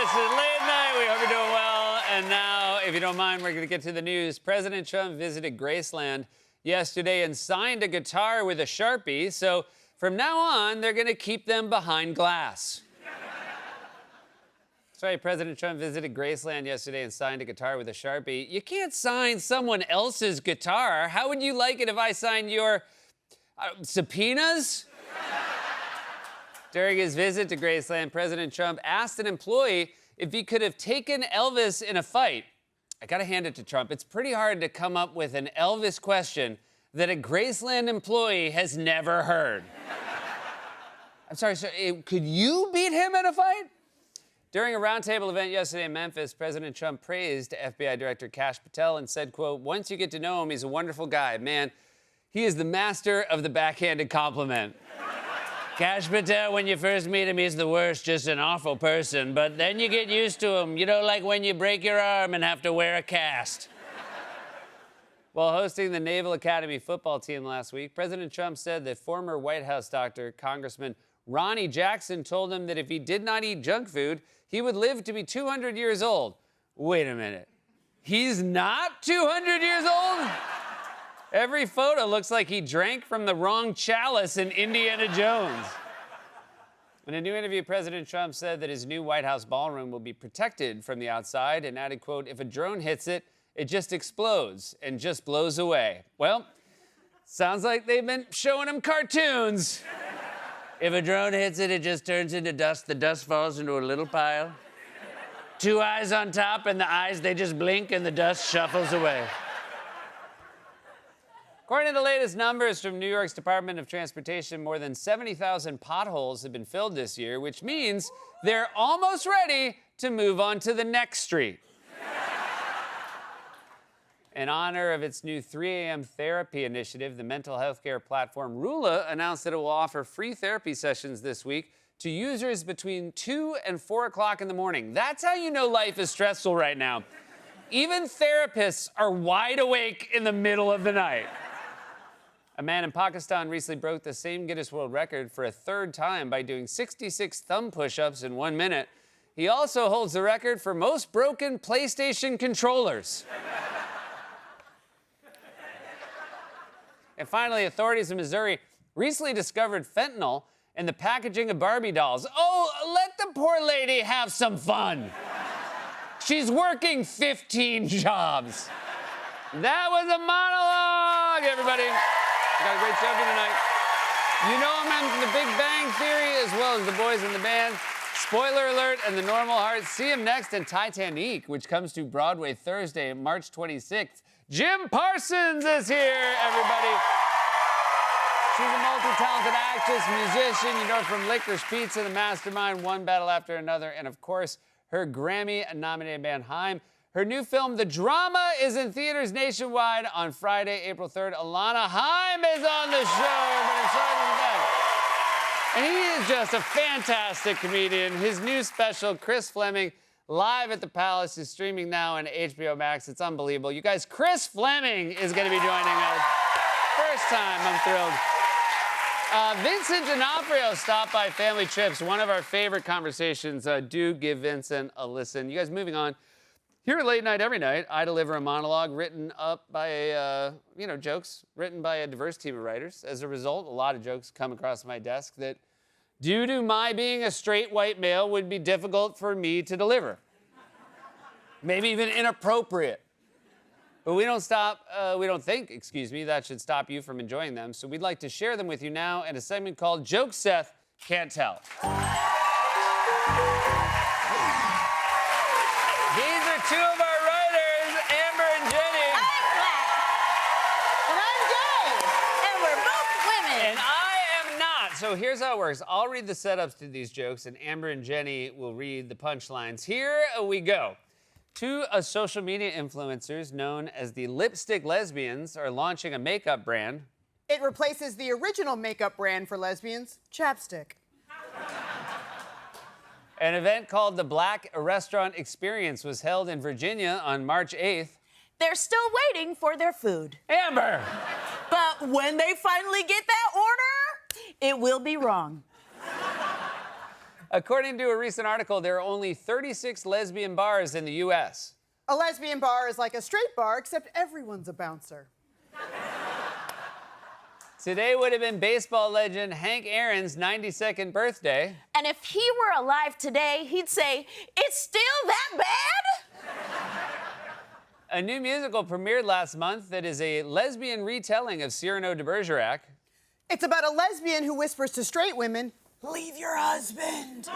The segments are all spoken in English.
This is Late Night. We hope you're doing well. And now, if you don't mind, we're going to get to the news. President Trump visited Graceland yesterday and signed a guitar with a Sharpie. So from now on, they're going to keep them behind glass. That's right. President Trump visited Graceland yesterday and signed a guitar with a Sharpie. You can't sign someone else's guitar. How would you like it if I signed your subpoenas? During his visit to Graceland, President Trump asked an employee if he could have taken Elvis in a fight. I gotta hand it to Trump. It's pretty hard to come up with an Elvis question that a Graceland employee has never heard. I'm sorry, sir, could you beat him in a fight? During a roundtable event yesterday in Memphis, President Trump praised FBI Director Kash Patel and said, quote, "Once you get to know him, he's a wonderful guy. Man, he is the master of the backhanded compliment." Kash Patel, when you first meet him, he's the worst, just an awful person. But then you get used to him. You know, like when you break your arm and have to wear a cast. While hosting the Naval Academy football team last week, President Trump said that former White House doctor, Congressman Ronnie Jackson, told him that if he did not eat junk food, he would live to be 200 years old. Wait a minute. He's not 200 years old? Every photo looks like he drank from the wrong chalice in Indiana Jones. In a new interview, President Trump said that his new White House ballroom will be protected from the outside and added, quote, "If a drone hits it, it just explodes and just blows away." Well, sounds like they've been showing him cartoons. If a drone hits it, it just turns into dust. The dust falls into a little pile. Two eyes on top, and the eyes, they just blink and the dust shuffles away. According to the latest numbers from New York's Department of Transportation, more than 70,000 potholes have been filled this year, which means they're almost ready to move on to the next street. In honor of its new 3 a.m. therapy initiative, the mental health care platform Rula announced that it will offer free therapy sessions this week to users between 2 and 4 o'clock in the morning. That's how you know life is stressful right now. Even therapists are wide awake in the middle of the night. A man in Pakistan recently broke the same Guinness World Record for a third time by doing 66 thumb push-ups in 1 minute. He also holds the record for most broken PlayStation controllers. And finally, authorities in Missouri recently discovered fentanyl in the packaging of Barbie dolls. Oh, let the poor lady have some fun. She's working 15 jobs. That was a monologue, everybody. Got a great show for you tonight. You know him in The Big Bang Theory as well as The Boys in the Band. Spoiler alert and The Normal Heart. See him next in Titanic, which comes to Broadway Thursday, March 26th. Jim Parsons is here, everybody. She's a multi-talented actress, musician. You know her from Licorice Pizza, The Mastermind, One Battle After Another, and of course, her Grammy-nominated band Haim. Her new film, The Drama, is in theaters nationwide on Friday, April 3rd. Alana Haim is on the show. Everybody, sorry to be back. And he is just a fantastic comedian. His new special, Chris Fleming, Live at the Palace, is streaming now on HBO Max. It's unbelievable. You guys, Chris Fleming is going to be joining us. First time, I'm thrilled. Vincent D'Onofrio stopped by Family Trips, one of our favorite conversations. Do give Vincent a listen. You guys, moving on. Here at Late Night Every Night, I deliver a monologue written up by, jokes written by a diverse team of writers. As a result, a lot of jokes come across my desk that, due to my being a straight white male, would be difficult for me to deliver. Maybe even inappropriate. But we don't think, that should stop you from enjoying them. So we'd like to share them with you now in a segment called Jokes Seth Can't Tell. These are two of our writers, Amber and Jenny. I'm black. And I'm gay. And we're both women. And I am not. So here's how it works. I'll read the setups to these jokes, and Amber and Jenny will read the punchlines. Here we go. Two social media influencers known as the Lipstick Lesbians are launching a makeup brand. It replaces the original makeup brand for lesbians, Chapstick. An event called the Black Restaurant Experience was held in Virginia on March 8th. They're still waiting for their food. Amber! But when they finally get that order, it will be wrong. According to a recent article, there are only 36 lesbian bars in the U.S. A lesbian bar is like a straight bar, except everyone's a bouncer. Today would have been baseball legend Hank Aaron's 92nd birthday. And if he were alive today, he'd say, "It's still that bad?" A new musical premiered last month that is a lesbian retelling of Cyrano de Bergerac. It's about a lesbian who whispers to straight women, "Leave your husband."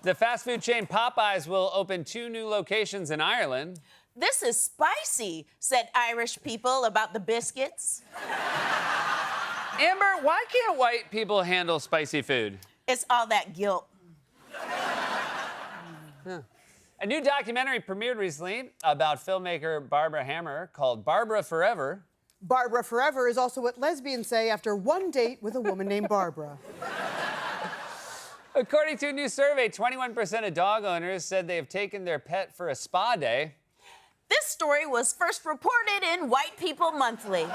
The fast food chain Popeyes will open 2 new locations in Ireland. "This is spicy," said Irish people about the biscuits. Amber, why can't white people handle spicy food? It's all that guilt. A new documentary premiered recently about filmmaker Barbara Hammer called Barbara Forever. Barbara Forever is also what lesbians say after one date with a woman named Barbara. According to a new survey, 21% of dog owners said they have taken their pet for a spa day. This story was first reported in White People Monthly.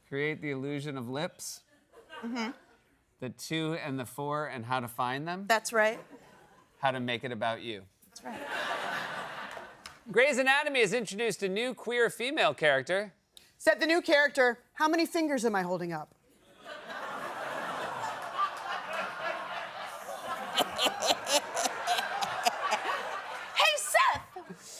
Create the illusion of lips. The 2 and the 4 and how to find them. That's right. How to make it about you. That's right. Grey's Anatomy has introduced a new queer female character. Said the new character, "How many fingers am I holding up?" Hey, Seth,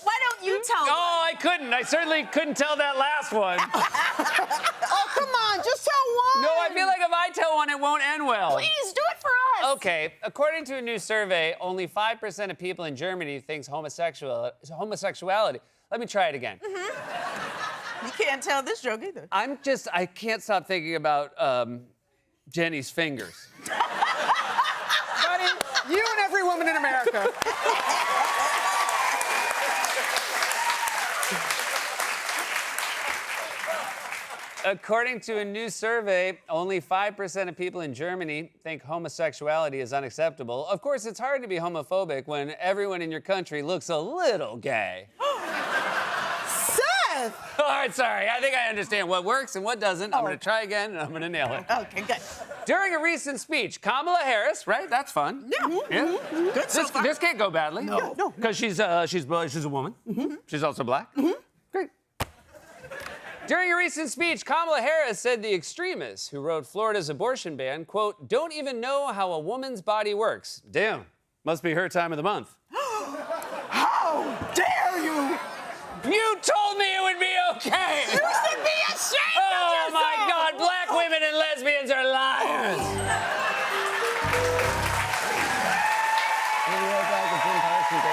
why don't you tell me? Oh, I couldn't. I certainly couldn't tell that last one. Oh, come on, just tell one. No, I feel like if I tell one, it won't end well. Please do it for us. Okay, according to a new survey, only 5% of people in Germany thinks homosexuality. Let me try it again. You can't tell this joke either. I can't stop thinking about Jenny's fingers. Buddy, you and every woman in America. According to a new survey, only 5% of people in Germany think homosexuality is unacceptable. Of course, it's hard to be homophobic when everyone in your country looks a little gay. Seth! All right, sorry. I think I understand what works and what doesn't. I'm going to try again, and I'm going to nail it. Okay, good. During a recent speech, Kamala Harris, right? That's fun. Yeah. Good so far. This can't go badly. No. Because she's a woman. She's also black. Great. During a recent speech, Kamala Harris said the extremists who wrote Florida's abortion ban, quote, "don't even know how a woman's body works." Damn. Must be her time of the month. How dare you! You told me it would be okay! You should be ashamed of Oh yourself! my God, black women and lesbians are liars! We'll be right back with Jim Parsons.